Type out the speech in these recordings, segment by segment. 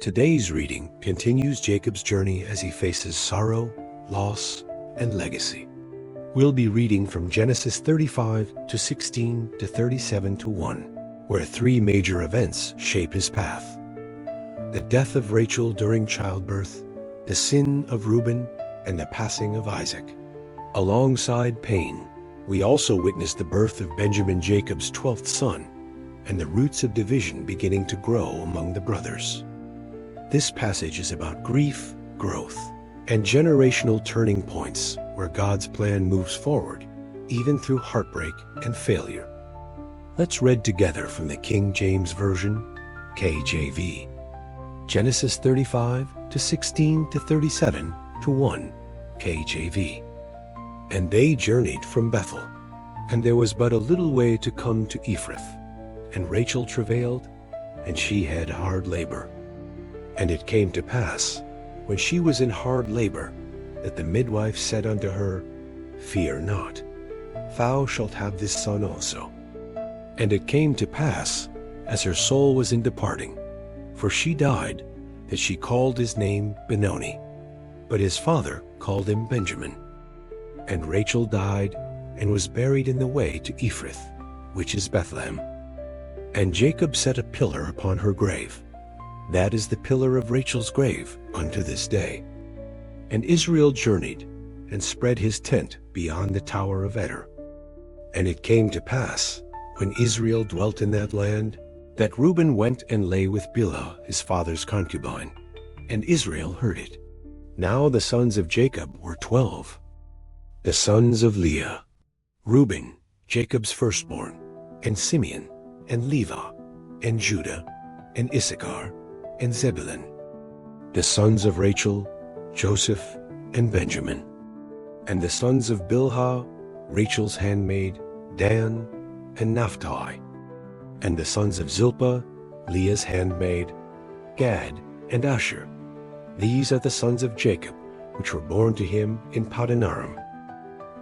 Today's reading continues Jacob's journey as he faces sorrow, loss, and legacy. We'll be reading from Genesis 35 to 16 to 37 to 1, where three major events shape his path: the death of Rachel during childbirth, the sin of Reuben, and the passing of Isaac. Alongside pain, we also witness the birth of Benjamin, Jacob's 12th son, and the roots of division beginning to grow among the brothers. This passage is about grief, growth, and generational turning points where God's plan moves forward, even through heartbreak and failure. Let's read together from the King James Version, KJV. Genesis 35 to 16 to 37 to 1, KJV. And they journeyed from Bethel, and there was but a little way to come to Ephrath. And Rachel travailed, and she had hard labor. And it came to pass, when she was in hard labor, that the midwife said unto her, Fear not, thou shalt have this son also. And it came to pass, as her soul was in departing, for she died, that she called his name Benoni, but his father called him Benjamin. And Rachel died, and was buried in the way to Ephrath, which is Bethlehem. And Jacob set a pillar upon her grave. That is the pillar of Rachel's grave unto this day. And Israel journeyed, and spread his tent beyond the tower of Eder. And it came to pass, when Israel dwelt in that land, that Reuben went and lay with Bilhah his father's concubine, and Israel heard it. Now the sons of Jacob were 12. The sons of Leah: Reuben, Jacob's firstborn, and Simeon, and Levi, and Judah, and Issachar, and Zebulun. The sons of Rachel: Joseph, and Benjamin. And the sons of Bilhah, Rachel's handmaid, Dan, and Naphtali. And the sons of Zilpah, Leah's handmaid, Gad, and Asher. These are the sons of Jacob, which were born to him in Padanaram.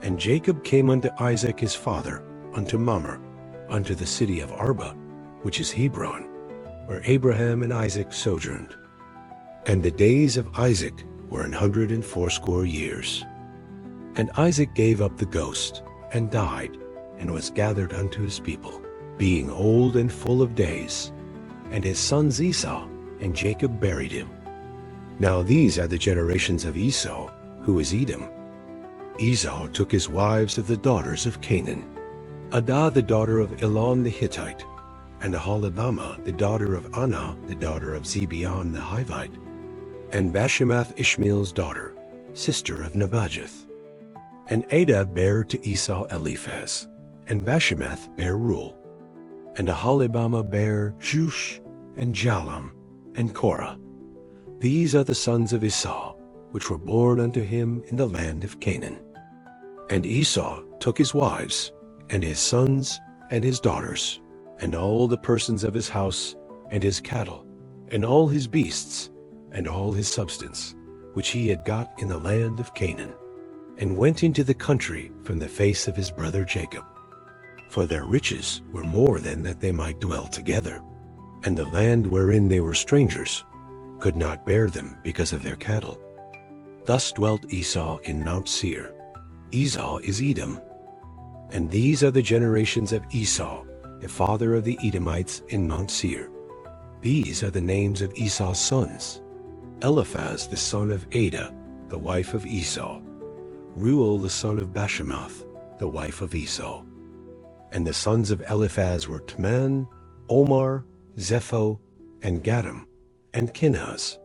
And Jacob came unto Isaac his father, unto Mamre, unto the city of Arba, which is Hebron, where Abraham and Isaac sojourned. And the days of Isaac were 180 years. And Isaac gave up the ghost, and died, and was gathered unto his people, being old and full of days. And his sons Esau and Jacob buried him. Now these are the generations of Esau, who is Edom. Esau took his wives of the daughters of Canaan: Adah the daughter of Elon the Hittite, and Aholibamah the daughter of Anah the daughter of Zibeon the Hivite, and Bashemath Ishmael's daughter, sister of Nebajoth. And Adah bare to Esau Eliphaz, and Bashemath bare Reuel, and Aholibamah bare Jush, and Jalam, and Korah. These are the sons of Esau, which were born unto him in the land of Canaan. And Esau took his wives, and his sons, and his daughters, and all the persons of his house, and his cattle, and all his beasts, and all his substance, which he had got in the land of Canaan, and went into the country from the face of his brother Jacob. For their riches were more than that they might dwell together, and the land wherein they were strangers could not bear them because of their cattle. Thus dwelt Esau in Mount Seir. Esau is Edom. And these are the generations of Esau, the father of the Edomites in Mount Seir. These are the names of Esau's sons: Eliphaz the son of Adah, the wife of Esau; Reuel the son of Bashemath, the wife of Esau. And the sons of Eliphaz were Teman, Omar, Zepho, and Gatam, and Kenaz.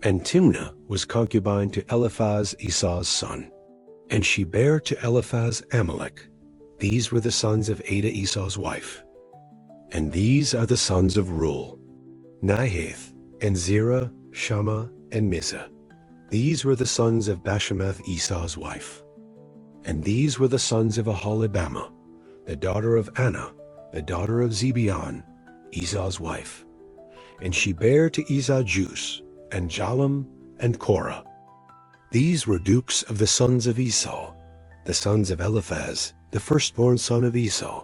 And Timnah was concubine to Eliphaz Esau's son, and she bare to Eliphaz Amalek. These were the sons of Adah Esau's wife. And these are the sons of Reuel: Nahath, and Zerah, Shammah, and Mizah. These were the sons of Bashemath Esau's wife. And these were the sons of Aholibamah, the daughter of Anah, the daughter of Zibeon, Esau's wife. And she bare to Esau Jus, and Jalam, and Korah. These were dukes of the sons of Esau, the sons of Eliphaz, the firstborn son of Esau: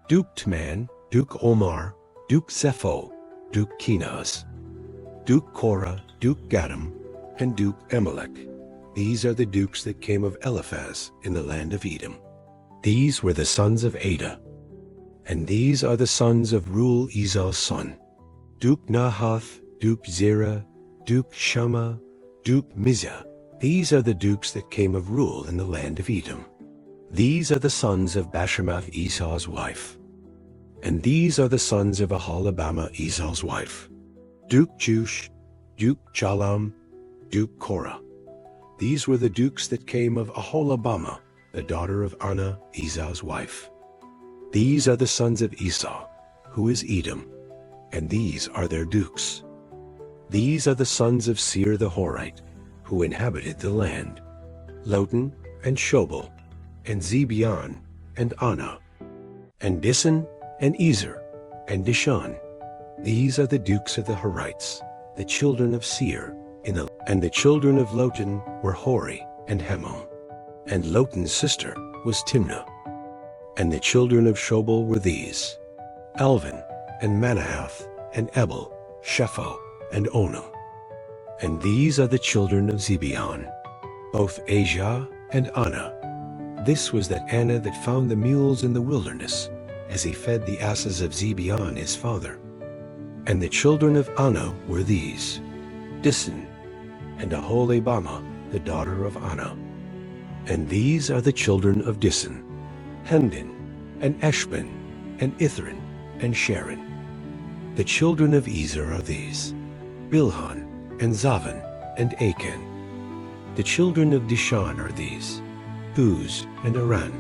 Duke Teman, Duke Omar, Duke Zepho, Duke Kenaz. Duke Korah, Duke Gadam, and Duke Amalek. These are the dukes that came of Eliphaz in the land of Edom. These were the sons of Ada. And these are the sons of Reuel, Esau's son. Duke Nahath, Duke Zerah, Duke Shammah, Duke Mizah. These are the dukes that came of Reuel in the land of Edom. These are the sons of Bashemath, Esau's wife. And these are the sons of Aholibamah, Esau's wife. Duke Jush, Duke Jalam, Duke Korah. These were the dukes that came of Aholibamah, the daughter of Anah, Esau's wife. These are the sons of Esau, who is Edom, and these are their dukes. These are the sons of Seir the Horite, who inhabited the land: Lotan, and Shobal, and Zibeon, and Anah, and Dissan, and Ezer, and Dishan. These are the dukes of the Horites, the children of Seir, and the children of Lotan were Hori and Hemam. And Lotan's sister was Timnah. And the children of Shobal were these: Alvan, and Manahath, and Ebal, Shepho, and Onam. And these are the children of Zibeon, both Asia and Anah. This was that Anah that found the mules in the wilderness, as he fed the asses of Zibeon his father. And the children of Anah were these: Dissan, and Aholibamah, the daughter of Anah. And these are the children of Dissan: Hemdan, and Eshban, and Ithran, and Sharon. The children of Ezer are these: Bilhan, and Zavan, and Achan. The children of Dishan are these: Uz, and Aran.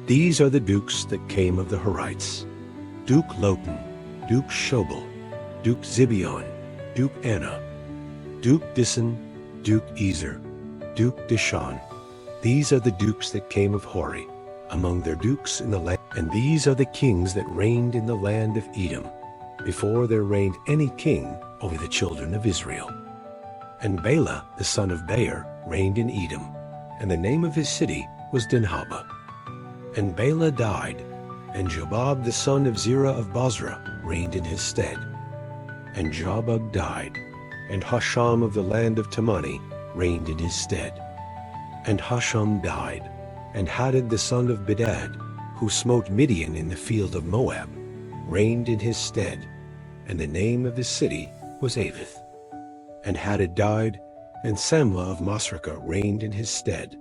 These are the dukes that came of the Horites: Duke Lotan, Duke Shobal, Duke Zibeon, Duke Anah, Duke Dissan, Duke Ezer, Duke Dishan. These are the dukes that came of Hori, among their dukes in the land. And these are the kings that reigned in the land of Edom, before there reigned any king over the children of Israel. And Bela, the son of Beer, reigned in Edom, and the name of his city was Dinhabah. And Bela died, and Jobab the son of Zerah of Bozrah reigned in his stead. And Jobab died, and Husham of the land of Temani reigned in his stead. And Husham died, and Hadad the son of Bedad, who smote Midian in the field of Moab, reigned in his stead, and the name of his city was Avith. And Hadad died, and Samlah of Masrekah reigned in his stead.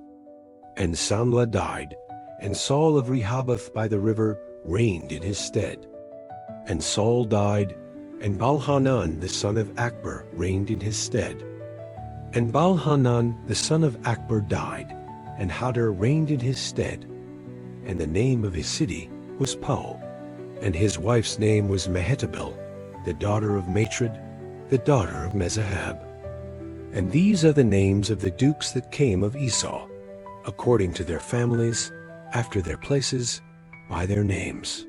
And Samlah died, and Saul of Rehoboth by the river reigned in his stead. And Saul died, and Baalhanan the son of Akbor reigned in his stead. And Baalhanan the son of Akbor died, and Hadar reigned in his stead. And the name of his city was Pau, and his wife's name was Mehetabel, the daughter of Matred, the daughter of Mezahab. And these are the names of the dukes that came of Esau, according to their families, after their places, by their names: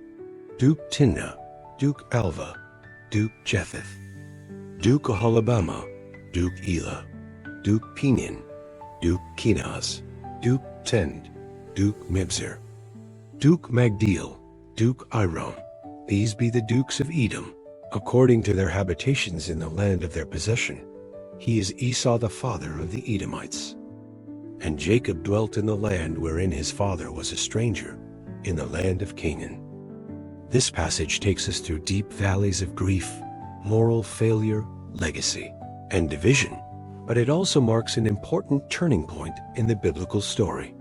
Duke Timnah, Duke Alva, Duke Jetheth, Duke Aholibamah, Duke Elah, Duke Penian, Duke Kenaz, Duke Tend, Duke Mibzar, Duke Magdiel, Duke Iram. These be the dukes of Edom, according to their habitations in the land of their possession. He is Esau the father of the Edomites. And Jacob dwelt in the land wherein his father was a stranger, in the land of Canaan. This passage takes us through deep valleys of grief, moral failure, legacy, and division, but it also marks an important turning point in the biblical story.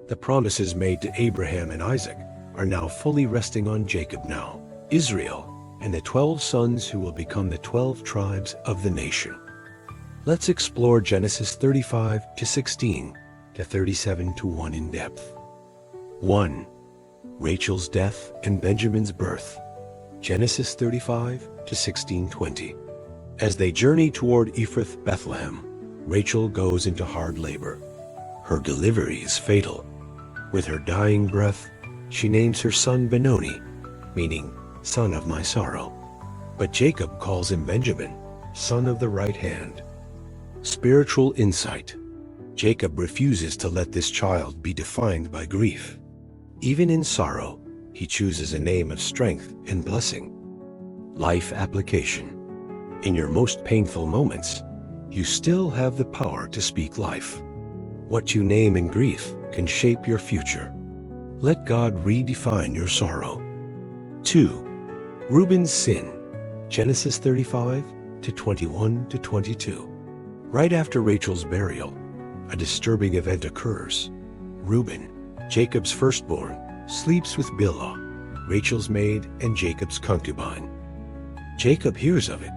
The promises made to Abraham and Isaac are now fully resting on Jacob now, Israel, and the 12 sons who will become the 12 tribes of the nation. Let's explore Genesis 35 to 16 to 37 to 1 in depth. 1. Rachel's death and Benjamin's birth. Genesis 35 to 16:20. As they journey toward Ephrath Bethlehem, Rachel goes into hard labor. Her delivery is fatal. With her dying breath, she names her son Benoni, meaning son of my sorrow. But Jacob calls him Benjamin, son of the right hand. Spiritual insight. Jacob refuses to let this child be defined by grief. Even in sorrow, he chooses a name of strength and blessing. Life application. In your most painful moments, you still have the power to speak life. What you name in grief can shape your future. Let God redefine your sorrow. 2. Reuben's sin. Genesis 35 to 21 to 22. Right after Rachel's burial, a disturbing event occurs. Reuben, Jacob's firstborn, sleeps with Bilhah, Rachel's maid and Jacob's concubine. Jacob hears of it,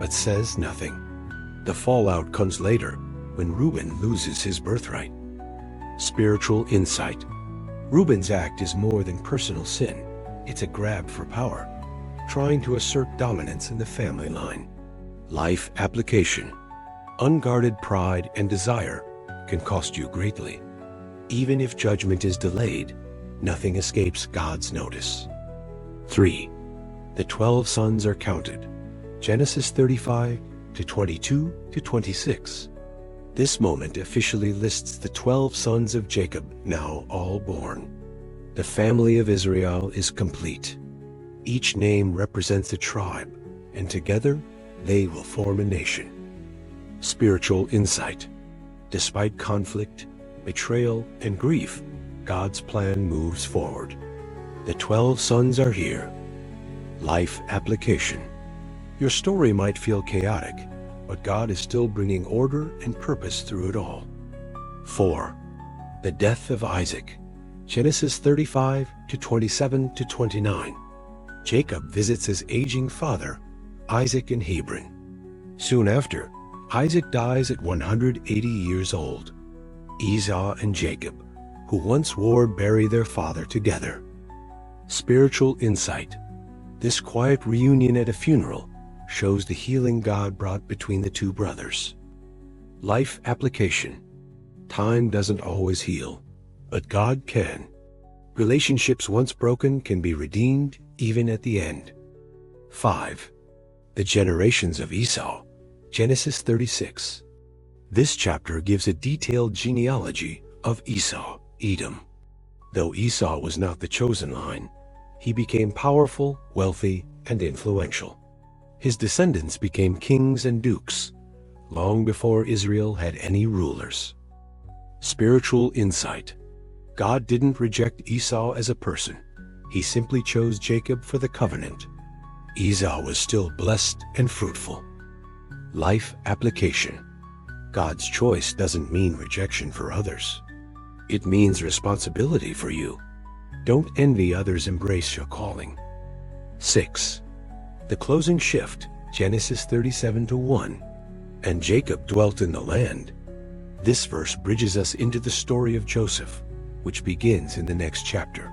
but says nothing. The fallout comes later when Reuben loses his birthright. Spiritual insight. Reuben's act is more than personal sin. It's a grab for power, trying to assert dominance in the family line. Life application. Unguarded pride and desire can cost you greatly. Even if judgment is delayed, nothing escapes God's notice. 3. The 12 sons are counted. Genesis 35 to 22 to 26. This moment officially lists the 12 sons of Jacob, now all born. The family of Israel is complete. Each name represents a tribe, and together they will form a nation. Spiritual insight. Despite conflict, betrayal, and grief, God's plan moves forward. The 12 sons are here. Life application. Your story might feel chaotic, but God is still bringing order and purpose through it all. 4. The death of Isaac. Genesis 35 to 27 to 29. Jacob visits his aging father, Isaac, in Hebron. Soon after, Isaac dies at 180 years old. Esau and Jacob, who once wore, bury their father together. Spiritual insight. This quiet reunion at a funeral shows the healing God brought between the two brothers. Life application. Time doesn't always heal, but God can. Relationships once broken can be redeemed even at the end. 5. The generations of Esau. Genesis 36. This chapter gives a detailed genealogy of Esau, Edom. Though Esau was not the chosen line, he became powerful, wealthy, and influential. His descendants became kings and dukes, long before Israel had any rulers. Spiritual insight. God didn't reject Esau as a person. He simply chose Jacob for the covenant. Esau was still blessed and fruitful. Life application. God's choice doesn't mean rejection for others. It means responsibility for you. Don't envy others, embrace your calling. 6. The closing shift. Genesis 37 to 1. And Jacob dwelt in the land. This verse bridges us into the story of Joseph, which begins in the next chapter.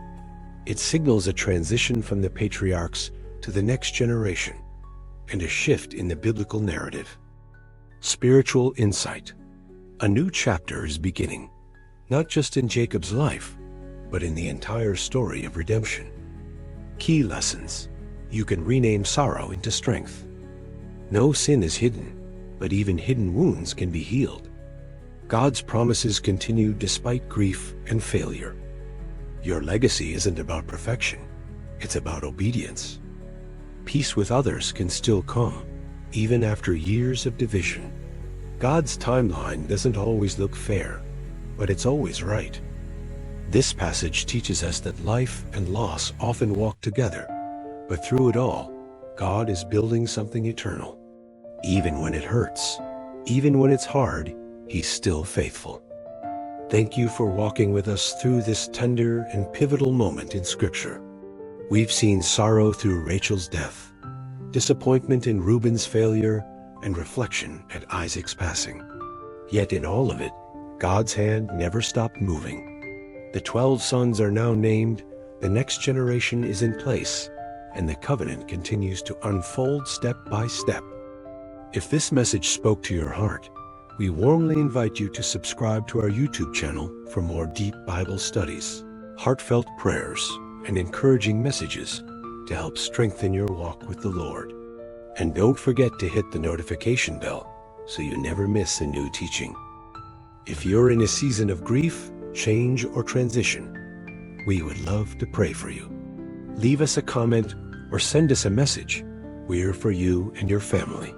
It signals a transition from the patriarchs to the next generation, and a shift in the biblical narrative. Spiritual insight. A new chapter is beginning, not just in Jacob's life, but in the entire story of redemption. Key lessons. You can rename sorrow into strength. No sin is hidden, but even hidden wounds can be healed. God's promises continue despite grief and failure. Your legacy isn't about perfection, it's about obedience. Peace with others can still come, even after years of division. God's timeline doesn't always look fair, but it's always right. This passage teaches us that life and loss often walk together, but through it all, God is building something eternal. Even when it hurts, even when it's hard, He's still faithful. Thank you for walking with us through this tender and pivotal moment in Scripture. We've seen sorrow through Rachel's death, disappointment in Reuben's failure, and reflection at Isaac's passing. Yet in all of it, God's hand never stopped moving. The 12 sons are now named, the next generation is in place, and the covenant continues to unfold step by step. If this message spoke to your heart, we warmly invite you to subscribe to our YouTube channel for more deep Bible studies, heartfelt prayers, and encouraging messages to help strengthen your walk with the Lord. And don't forget to hit the notification bell so you never miss a new teaching. If you're in a season of grief, change, or transition, we would love to pray for you. Leave us a comment or send us a message. We're for you and your family.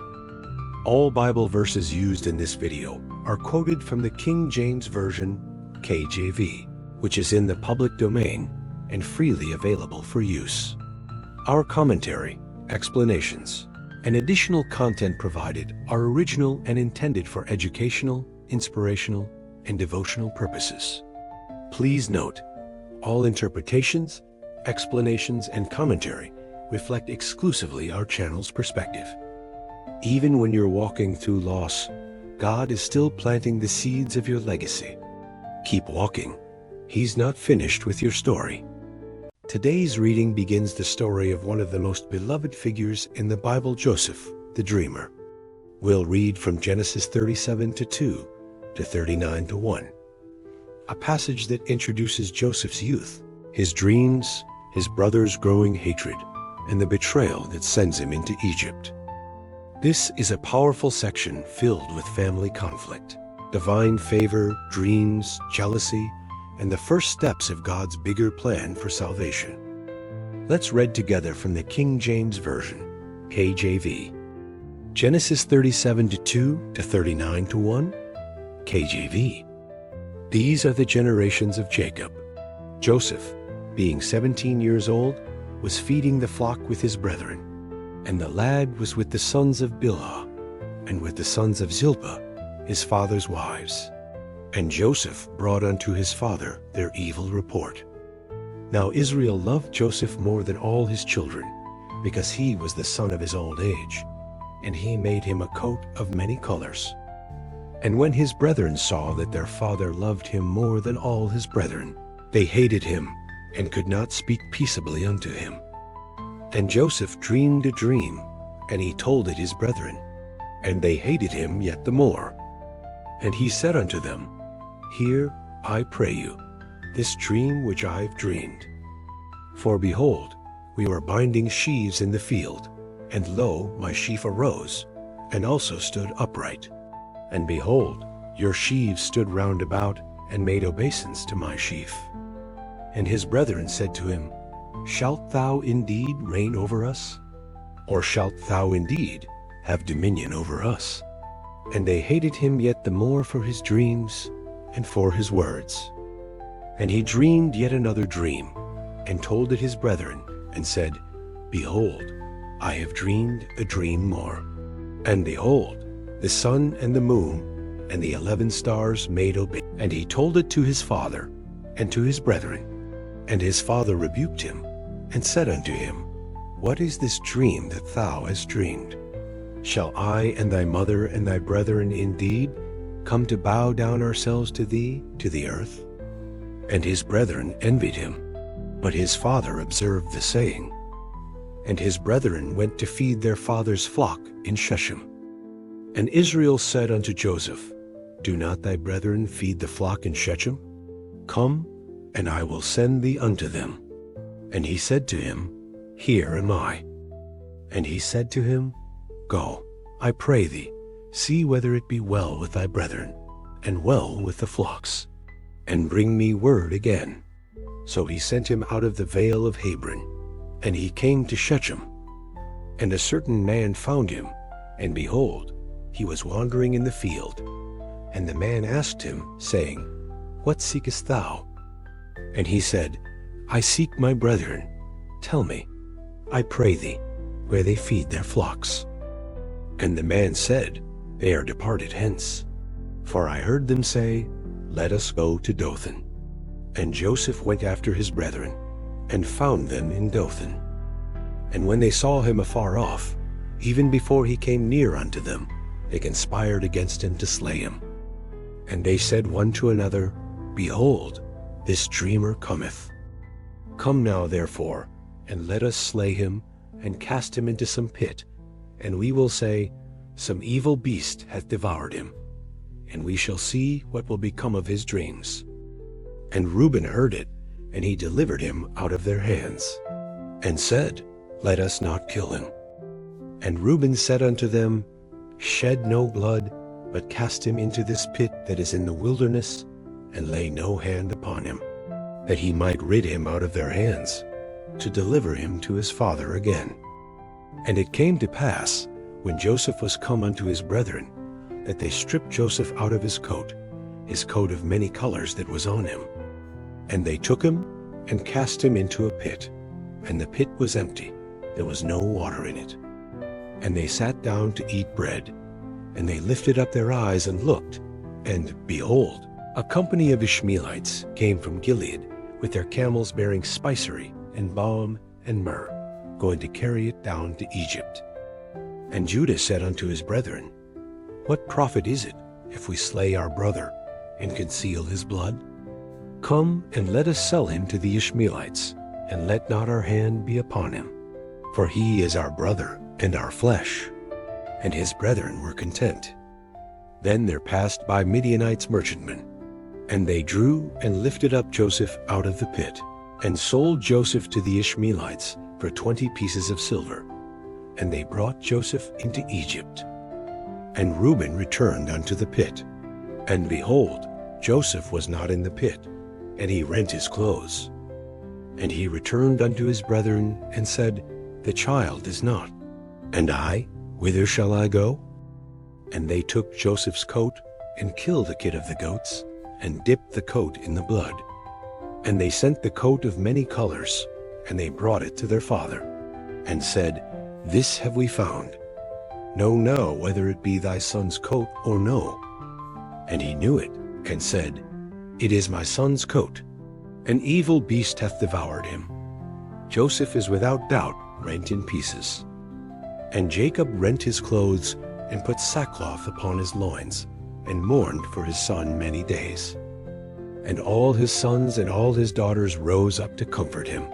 All Bible verses used in this video are quoted from the King James Version, KJV, which is in the public domain and freely available for use. Our commentary, explanations, and additional content provided are original and intended for educational, inspirational, and devotional purposes. Please note, all interpretations, explanations, and commentary reflect exclusively our channel's perspective. Even when you're walking through loss, God is still planting the seeds of your legacy. Keep walking. He's not finished with your story. Today's reading begins the story of one of the most beloved figures in the Bible, Joseph, the dreamer. We'll read from Genesis 37:2 to 39:1, a passage that introduces Joseph's youth, his dreams, his brother's growing hatred, and the betrayal that sends him into Egypt. This is a powerful section filled with family conflict, divine favor, dreams, jealousy, and the first steps of God's bigger plan for salvation. Let's read together from the King James Version, KJV. Genesis 37:2 to 39:1, KJV. These are the generations of Jacob. Joseph, being 17 years old, was feeding the flock with his brethren, and the lad was with the sons of Bilhah, and with the sons of Zilpah, his father's wives. And Joseph brought unto his father their evil report. Now Israel loved Joseph more than all his children, because he was the son of his old age, and he made him a coat of many colors. And when his brethren saw that their father loved him more than all his brethren, they hated him, and could not speak peaceably unto him. And Joseph dreamed a dream, and he told it his brethren, and they hated him yet the more. And he said unto them, Hear, I pray you, this dream which I have dreamed. For behold, we were binding sheaves in the field, and lo, my sheaf arose, and also stood upright. And behold, your sheaves stood round about, and made obeisance to my sheaf. And his brethren said to him, Shalt thou indeed reign over us? Or shalt thou indeed have dominion over us? And they hated him yet the more for his dreams, and for his words. And he dreamed yet another dream, and told it his brethren, and said, Behold, I have dreamed a dream more. And behold, the sun and the moon, and the 11 stars made obey. And he told it to his father, and to his brethren. And his father rebuked him, and said unto him, What is this dream that thou hast dreamed? Shall I and thy mother and thy brethren indeed come to bow down ourselves to thee, to the earth? And his brethren envied him, but his father observed the saying. And his brethren went to feed their father's flock in Shechem. And Israel said unto Joseph, Do not thy brethren feed the flock in Shechem? Come, and I will send thee unto them. And he said to him, Here am I. And he said to him, Go, I pray thee, see whether it be well with thy brethren, and well with the flocks, and bring me word again. So he sent him out of the vale of Hebron, and he came to Shechem. And a certain man found him, and behold, he was wandering in the field. And the man asked him, saying, What seekest thou? And he said, I seek my brethren. Tell me, I pray thee, where they feed their flocks. And the man said, They are departed hence. For I heard them say, Let us go to Dothan. And Joseph went after his brethren, and found them in Dothan. And when they saw him afar off, even before he came near unto them, they conspired against him to slay him. And they said one to another, Behold, this dreamer cometh. Come now therefore, and let us slay him, and cast him into some pit, and we will say, Some evil beast hath devoured him, and we shall see what will become of his dreams. And Reuben heard it, and he delivered him out of their hands, and said, Let us not kill him. And Reuben said unto them, Shed no blood, but cast him into this pit that is in the wilderness, and lay no hand upon him, that he might rid him out of their hands, to deliver him to his father again. And it came to pass, when Joseph was come unto his brethren, that they stripped Joseph out of his coat of many colors that was on him. And they took him and cast him into a pit, and the pit was empty, there was no water in it. And they sat down to eat bread, and they lifted up their eyes and looked, and behold, a company of Ishmaelites came from Gilead with their camels bearing spicery and balm and myrrh, going to carry it down to Egypt. And Judah said unto his brethren, What profit is it if we slay our brother and conceal his blood? Come and let us sell him to the Ishmaelites, and let not our hand be upon him. For he is our brother and our flesh. And his brethren were content. Then there passed by Midianites merchantmen, and they drew and lifted up Joseph out of the pit, and sold Joseph to the Ishmaelites for 20 pieces of silver. And they brought Joseph into Egypt. And Reuben returned unto the pit. And behold, Joseph was not in the pit, and he rent his clothes. And he returned unto his brethren, and said, The child is not. And I, whither shall I go? And they took Joseph's coat, and killed a kid of the goats, and dipped the coat in the blood. And they sent the coat of many colors, and they brought it to their father, and said, This have we found. Know now whether it be thy son's coat or no. And he knew it, and said, It is my son's coat. An evil beast hath devoured him. Joseph is without doubt rent in pieces. And Jacob rent his clothes, and put sackcloth upon his loins, and mourned for his son many days. And all his sons and all his daughters rose up to comfort him.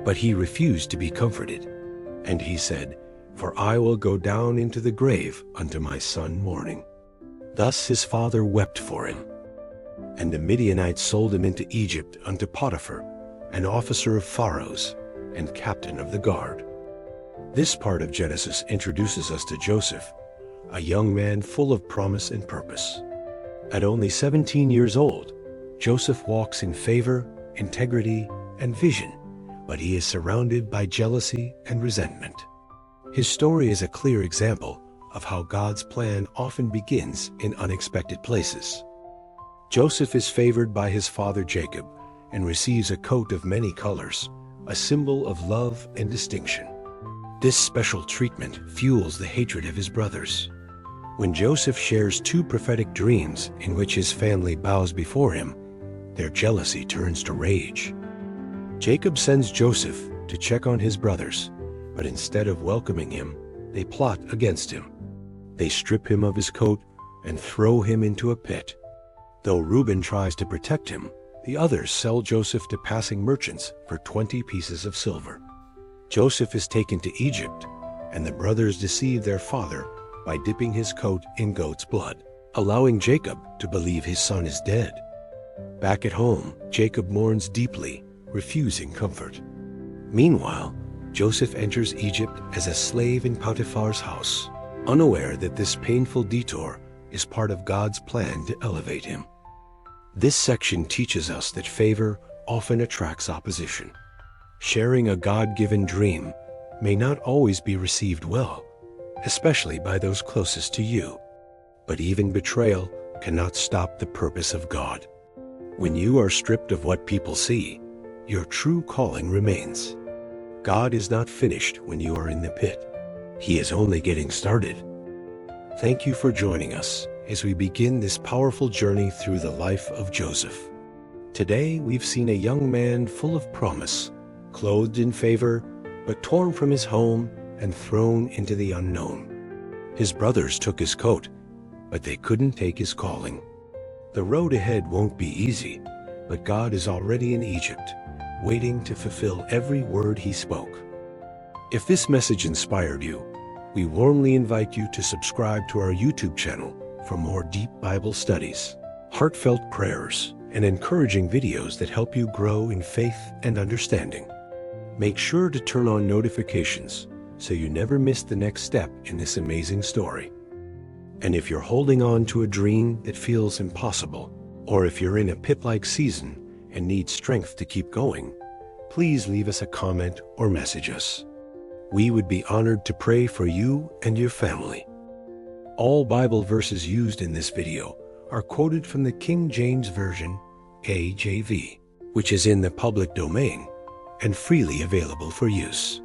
But he refused to be comforted. And he said, For I will go down into the grave unto my son mourning. Thus his father wept for him. And the Midianites sold him into Egypt unto Potiphar, an officer of Pharaoh's, and captain of the guard. This part of Genesis introduces us to Joseph, a young man full of promise and purpose. At only 17 years old, Joseph walks in favor, integrity, and vision, but he is surrounded by jealousy and resentment. His story is a clear example of how God's plan often begins in unexpected places. Joseph is favored by his father Jacob and receives a coat of many colors, a symbol of love and distinction. This special treatment fuels the hatred of his brothers. When Joseph shares 2 prophetic dreams in which his family bows before him, their jealousy turns to rage. Jacob sends Joseph to check on his brothers, but instead of welcoming him, they plot against him. They strip him of his coat and throw him into a pit. Though Reuben tries to protect him, the others sell Joseph to passing merchants for 20 pieces of silver. Joseph is taken to Egypt, and the brothers deceive their father by dipping his coat in goat's blood, allowing Jacob to believe his son is dead. Back at home, Jacob mourns deeply, refusing comfort. Meanwhile, Joseph enters Egypt as a slave in Potiphar's house, unaware that this painful detour is part of God's plan to elevate him. This section teaches us that favor often attracts opposition. Sharing a God-given dream may not always be received well, especially by those closest to you. But even betrayal cannot stop the purpose of God. When you are stripped of what people see, your true calling remains. God is not finished when you are in the pit. He is only getting started. Thank you for joining us as we begin this powerful journey through the life of Joseph. Today, we've seen a young man full of promise, clothed in favor, but torn from his home and thrown into the unknown. His brothers took his coat, but they couldn't take his calling. The road ahead won't be easy, but God is already in Egypt, waiting to fulfill every word he spoke. If this message inspired you, we warmly invite you to subscribe to our YouTube channel for more deep Bible studies, heartfelt prayers, and encouraging videos that help you grow in faith and understanding. Make sure to turn on notifications so you never miss the next step in this amazing story. And if you're holding on to a dream that feels impossible, or if you're in a pit-like season and need strength to keep going, please leave us a comment or message us. we would be honored to pray for you and your family. All Bible verses used in this video are quoted from the King James Version, KJV, which is in the public domain and freely available for use.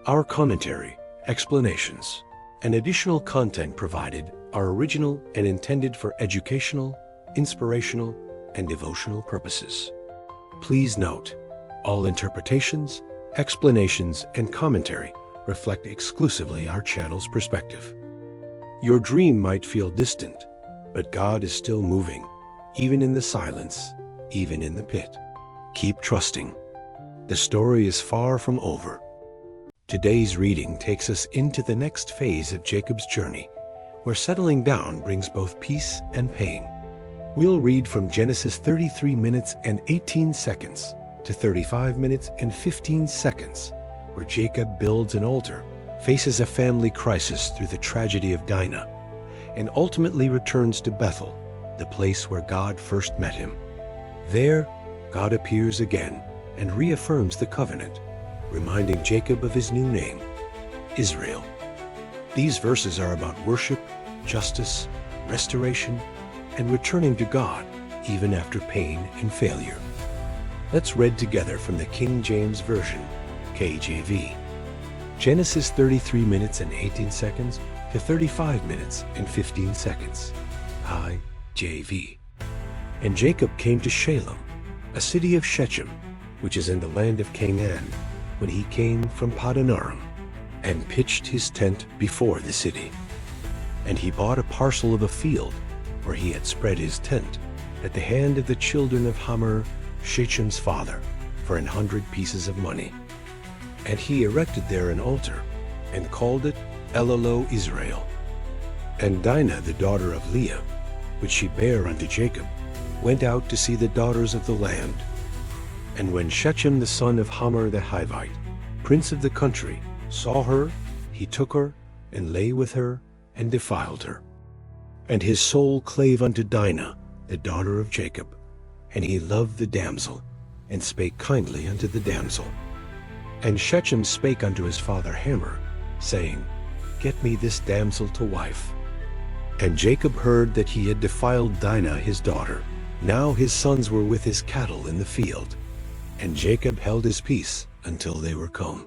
Our commentary, explanations, and additional content provided are original and intended for educational, inspirational, and devotional purposes. Please note, all interpretations, explanations, and commentary reflect exclusively our channel's perspective. Your dream might feel distant, but God is still moving, even in the silence, even in the pit. Keep trusting. The story is far from over. Today's reading takes us into the next phase of Jacob's journey, where settling down brings both peace and pain. We'll read from Genesis 33 minutes and 18 seconds to 35 minutes and 15 seconds, where Jacob builds an altar, faces a family crisis through the tragedy of Dinah, and ultimately returns to Bethel, the place where God first met him. There, God appears again and reaffirms the covenant, reminding Jacob of his new name, Israel. These verses are about worship, justice, restoration, and returning to God even after pain and failure. Let's read together from the King James Version, KJV. Genesis 33 minutes and 18 seconds to 35 minutes and 15 seconds, IJV. And Jacob came to Shalem, a city of Shechem, which is in the land of Canaan, when he came from Paddan Aram, and pitched his tent before the city. And he bought a parcel of a field where he had spread his tent at the hand of the children of Hamor, Shechem's father, for 100 pieces of money. And he erected there an altar, and called it Elalo Israel. And Dinah, the daughter of Leah, which she bare unto Jacob, went out to see the daughters of the land. And when Shechem the son of Hamor the Hivite, prince of the country, saw her, he took her, and lay with her, and defiled her. And his soul clave unto Dinah, the daughter of Jacob, and he loved the damsel, and spake kindly unto the damsel. And Shechem spake unto his father Hamor, saying, Get me this damsel to wife. And Jacob heard that he had defiled Dinah his daughter. Now his sons were with his cattle in the field. And Jacob held his peace until they were come.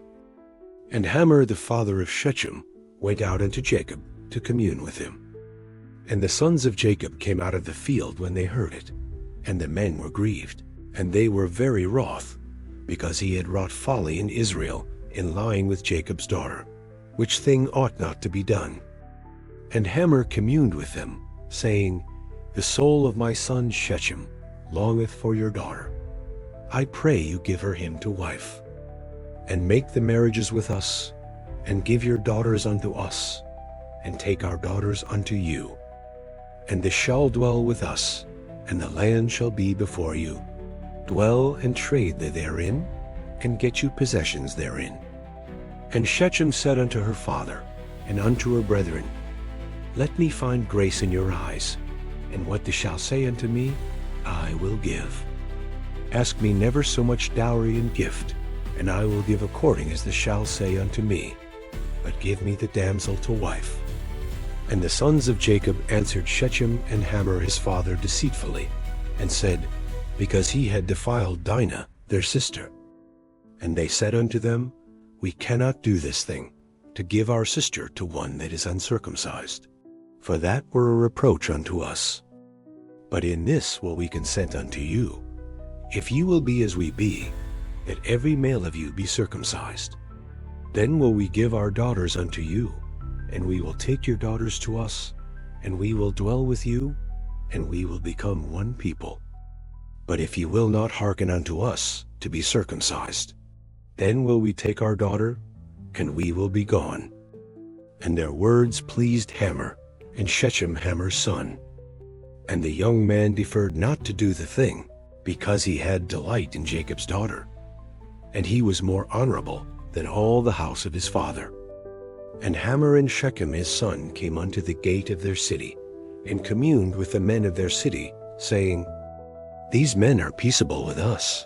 And Hamor the father of Shechem went out unto Jacob to commune with him. And the sons of Jacob came out of the field when they heard it, and the men were grieved, and they were very wroth, because he had wrought folly in Israel in lying with Jacob's daughter, which thing ought not to be done. And Hamor communed with them, saying, The soul of my son Shechem longeth for your daughter. I pray you give her him to wife, and make the marriages with us, and give your daughters unto us, and take our daughters unto you. And this shall dwell with us, and the land shall be before you. Dwell and trade therein, and get you possessions therein. And Shechem said unto her father, and unto her brethren, Let me find grace in your eyes, and what thou shalt say unto me, I will give. Ask me never so much dowry and gift, and I will give according as thou shalt say unto me, but give me the damsel to wife. And the sons of Jacob answered Shechem and Hamor his father deceitfully, and said, Because he had defiled Dinah their sister. And they said unto them, We cannot do this thing, to give our sister to one that is uncircumcised, for that were a reproach unto us. But in this will we consent unto you, if you will be as we be, that every male of you be circumcised. Then will we give our daughters unto you, and we will take your daughters to us, and we will dwell with you, and we will become one people. But if you will not hearken unto us to be circumcised, then will we take our daughter, and we will be gone. And their words pleased Hamor, and Shechem Hamor's son. And the young man deferred not to do the thing, because he had delight in Jacob's daughter. And he was more honorable than all the house of his father. And Hamor and Shechem his son came unto the gate of their city, and communed with the men of their city, saying, These men are peaceable with us.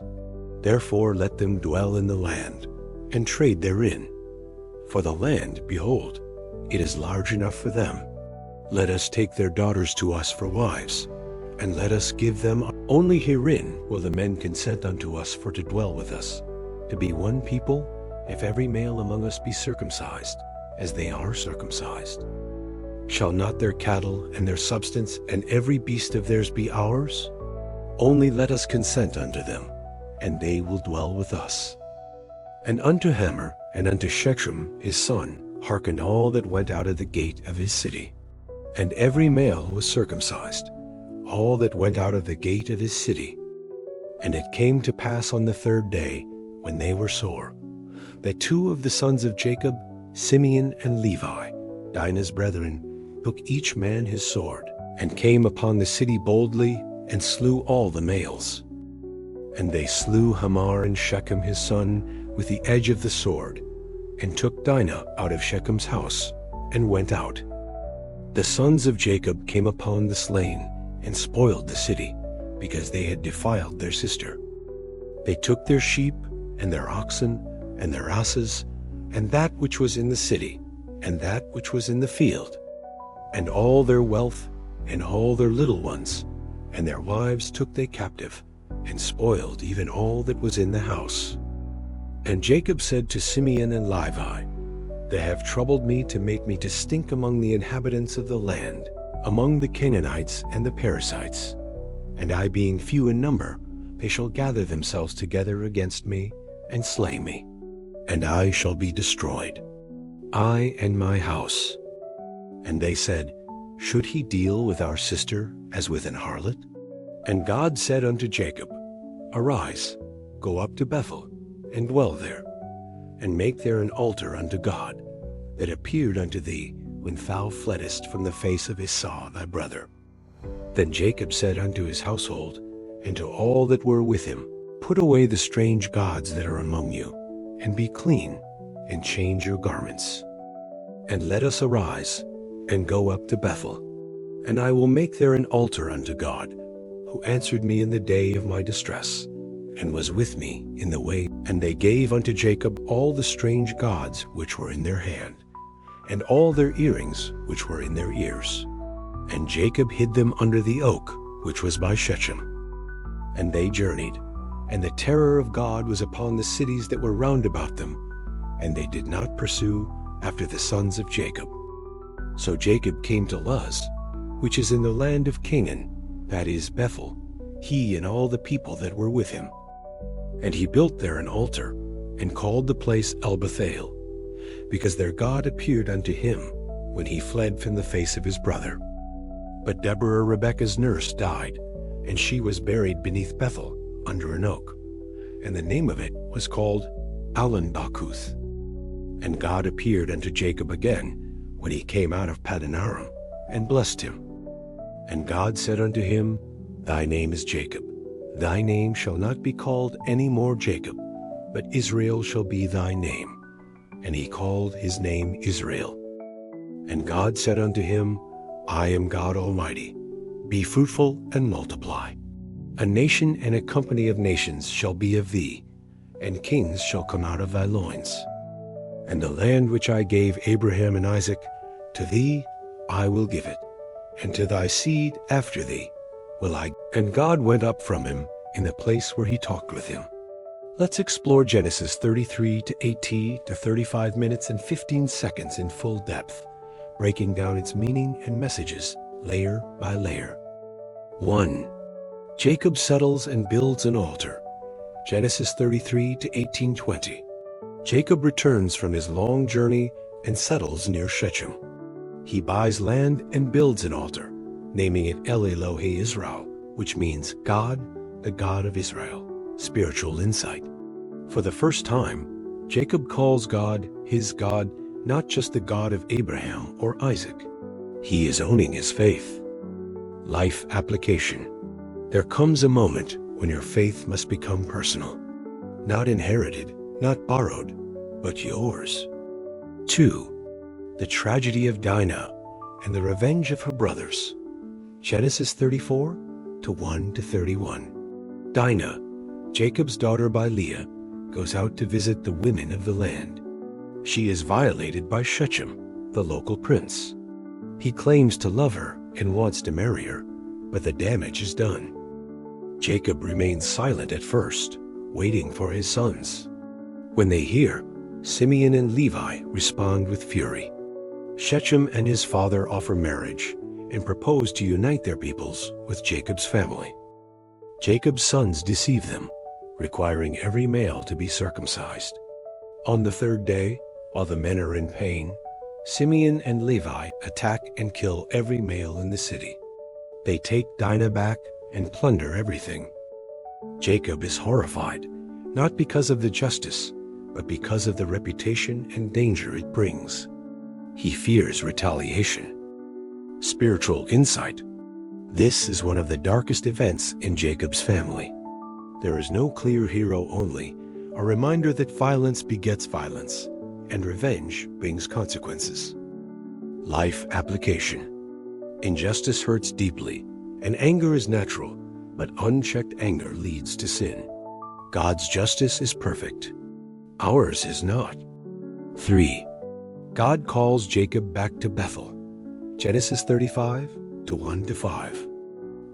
Therefore let them dwell in the land, and trade therein. For the land, behold, it is large enough for them. Let us take their daughters to us for wives, and let us give them. Only herein will the men consent unto us for to dwell with us, to be one people, if every male among us be circumcised, as they are circumcised. Shall not their cattle and their substance and every beast of theirs be ours? Only let us consent unto them, and they will dwell with us. And unto Hamor and unto Shechem his son hearkened all that went out of the gate of his city. And every male was circumcised, all that went out of the gate of his city. And it came to pass on the third day, when they were sore, that two of the sons of Jacob, Simeon and Levi, Dinah's brethren, took each man his sword, and came upon the city boldly, and slew all the males. And they slew Hamor and Shechem his son with the edge of the sword, and took Dinah out of Shechem's house, and went out. The sons of Jacob came upon the slain, and spoiled the city, because they had defiled their sister. They took their sheep, and their oxen, and their asses, and that which was in the city, and that which was in the field, and all their wealth, and all their little ones, and their wives took they captive, and spoiled even all that was in the house. And Jacob said to Simeon and Levi, They have troubled me to make me to stink among the inhabitants of the land, among the Canaanites and the Perizzites. And I being few in number, they shall gather themselves together against me, and slay me. And I shall be destroyed, I and my house. And they said, Should he deal with our sister as with an harlot? And God said unto Jacob, Arise, go up to Bethel, and dwell there, and make there an altar unto God, that appeared unto thee when thou fleddest from the face of Esau thy brother. Then Jacob said unto his household, and to all that were with him, Put away the strange gods that are among you, and be clean, and change your garments. And let us arise, and go up to Bethel, and I will make there an altar unto God, who answered me in the day of my distress, and was with me in the way. And they gave unto Jacob all the strange gods which were in their hand, and all their earrings which were in their ears. And Jacob hid them under the oak which was by Shechem. And they journeyed, and the terror of God was upon the cities that were round about them, and they did not pursue after the sons of Jacob. So Jacob came to Luz, which is in the land of Canaan, that is Bethel, he and all the people that were with him. And he built there an altar, and called the place El-Bethel, because their God appeared unto him when he fled from the face of his brother. But Deborah Rebekah's nurse died, and she was buried beneath Bethel under an oak, and the name of it was called Allon-Bachuth. And God appeared unto Jacob again when he came out of Paddan Aram, and blessed him. And God said unto him, Thy name is Jacob. Thy name shall not be called any more Jacob, but Israel shall be thy name. And he called his name Israel. And God said unto him, I am God Almighty. Be fruitful and multiply. A nation and a company of nations shall be of thee, and kings shall come out of thy loins. And the land which I gave Abraham and Isaac, to thee I will give it, and to thy seed after thee will I. And God went up from him in the place where he talked with him. Let's explore Genesis 33 to 80 to 35 minutes and 15 seconds in full depth, breaking down its meaning and messages layer by layer. 1. Jacob settles and builds an altar. Genesis 33 to 18:20. Jacob returns from his long journey and settles near Shechem. He buys land and builds an altar, naming it El Elohe Israel, which means God, the God of Israel. Spiritual insight. For the first time, Jacob calls God his God, not just the God of Abraham or Isaac. He is owning his faith. Life application. There comes a moment when your faith must become personal. Not inherited, not borrowed, but yours. 2. The tragedy of Dinah and the revenge of her brothers. Genesis 34 to 1 to 31. Dinah, Jacob's daughter by Leah, goes out to visit the women of the land. She is violated by Shechem, the local prince. He claims to love her and wants to marry her, but the damage is done. Jacob remains silent at first, waiting for his sons. When they hear, Simeon and Levi respond with fury. Shechem and his father offer marriage and propose to unite their peoples with Jacob's family. Jacob's sons deceive them, requiring every male to be circumcised. On the third day, while the men are in pain, Simeon and Levi attack and kill every male in the city. They take Dinah back and plunder everything. Jacob is horrified, not because of the justice, but because of the reputation and danger it brings. He fears retaliation. Spiritual insight. This is one of the darkest events in Jacob's family. There is no clear hero only, a reminder that violence begets violence, and revenge brings consequences. Life application. Injustice hurts deeply, and anger is natural, but unchecked anger leads to sin. God's justice is perfect. Ours is not. 3. God calls Jacob back to Bethel. Genesis 35, 1-5.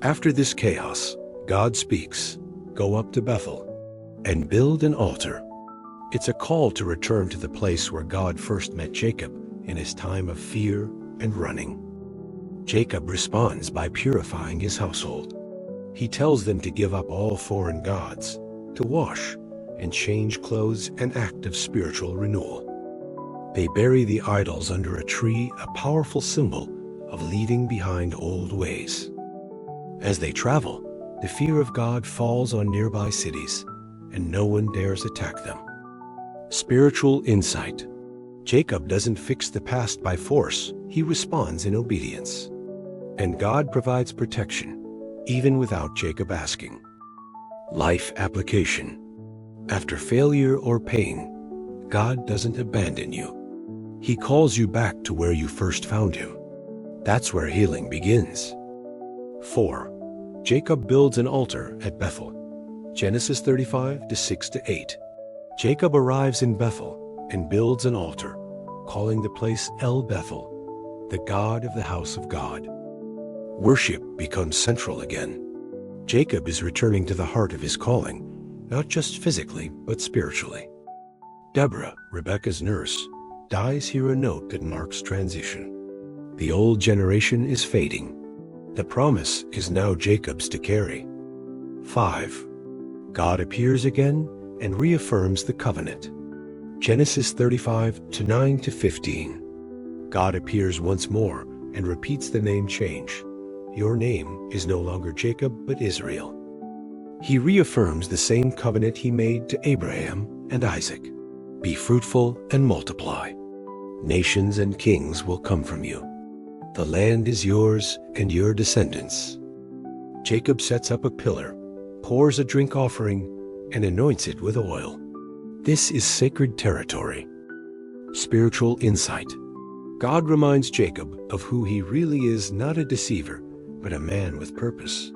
After this chaos, God speaks, "Go up to Bethel and build an altar." It's a call to return to the place where God first met Jacob in his time of fear and running. Jacob responds by purifying his household. He tells them to give up all foreign gods, to wash and change clothes, an act of spiritual renewal. They bury the idols under a tree, a powerful symbol of leaving behind old ways. As they travel, the fear of God falls on nearby cities, and no one dares attack them. Spiritual insight. Jacob doesn't fix the past by force, he responds in obedience. And God provides protection, even without Jacob asking. Life application. After failure or pain, God doesn't abandon you. He calls you back to where you first found Him. That's where healing begins. 4. Jacob builds an altar at Bethel. Genesis 35, 6-8. Jacob arrives in Bethel and builds an altar, calling the place El Bethel, the God of the house of God. Worship becomes central again. Jacob is returning to the heart of his calling, not just physically, but spiritually. Deborah, Rebekah's nurse, dies here, a note that marks transition. The old generation is fading. The promise is now Jacob's to carry. 5. God appears again and reaffirms the covenant. Genesis 35, 9-15. God appears once more and repeats the name change. Your name is no longer Jacob, but Israel. He reaffirms the same covenant he made to Abraham and Isaac. Be fruitful and multiply. Nations and kings will come from you. The land is yours and your descendants. Jacob sets up a pillar, pours a drink offering, and anoints it with oil. This is sacred territory. Spiritual insight. God reminds Jacob of who he really is, not a deceiver, but a man with purpose.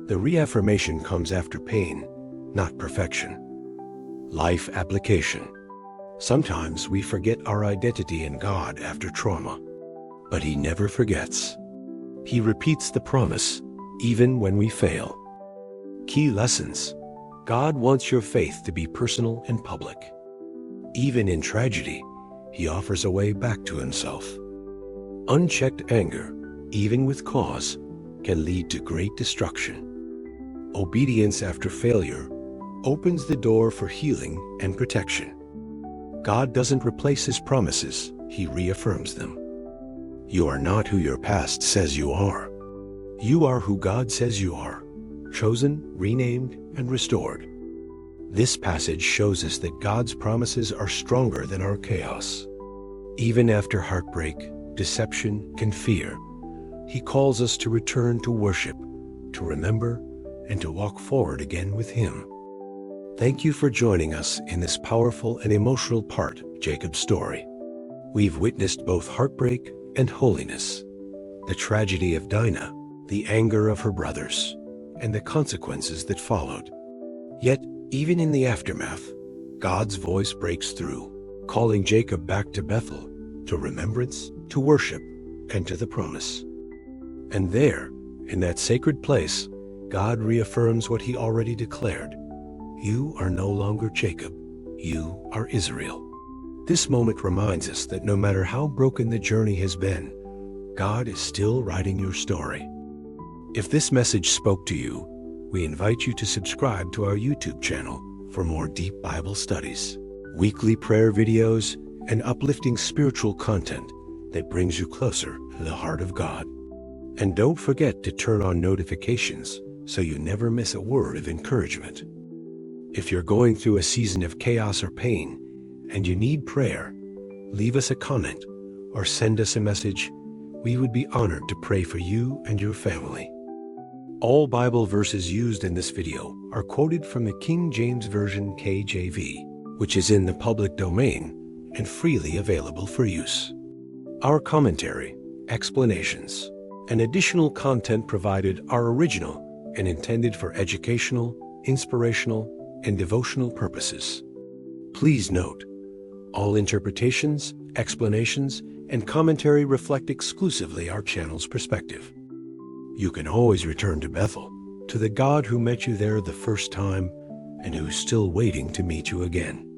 The reaffirmation comes after pain, not perfection. Life application. Sometimes we forget our identity in God after trauma, but He never forgets. He repeats the promise, even when we fail. Key lessons. God wants your faith to be personal and public. Even in tragedy, He offers a way back to Himself. Unchecked anger, even with cause, can lead to great destruction. Obedience after failure opens the door for healing and protection. God doesn't replace His promises, He reaffirms them. You are not who your past says you are. You are who God says you are, chosen, renamed, and restored. This passage shows us that God's promises are stronger than our chaos. Even after heartbreak, deception, and fear, He calls us to return to worship, to remember, and to walk forward again with Him. Thank you for joining us in this powerful and emotional part of Jacob's story. We've witnessed both heartbreak and holiness, the tragedy of Dinah, the anger of her brothers, and the consequences that followed. Yet, even in the aftermath, God's voice breaks through. calling Jacob back to Bethel, to remembrance, to worship, and to the promise. And there, in that sacred place, God reaffirms what he already declared. You are no longer Jacob, you are Israel. This moment reminds us that no matter how broken the journey has been, God is still writing your story. If this message spoke to you, we invite you to subscribe to our YouTube channel for more deep Bible studies, weekly prayer videos, and uplifting spiritual content that brings you closer to the heart of God. And don't forget to turn on notifications so you never miss a word of encouragement. If you're going through a season of chaos or pain and you need prayer, leave us a comment or send us a message. We would be honored to pray for you and your family. All Bible verses used in this video are quoted from the King James Version KJV, which is in the public domain and freely available for use. Our commentary, explanations, and additional content provided are original and intended for educational, inspirational, and devotional purposes. Please note, all interpretations, explanations, and commentary reflect exclusively our channel's perspective. You can always return to Bethel, to the God who met you there the first time and who's still waiting to meet you again.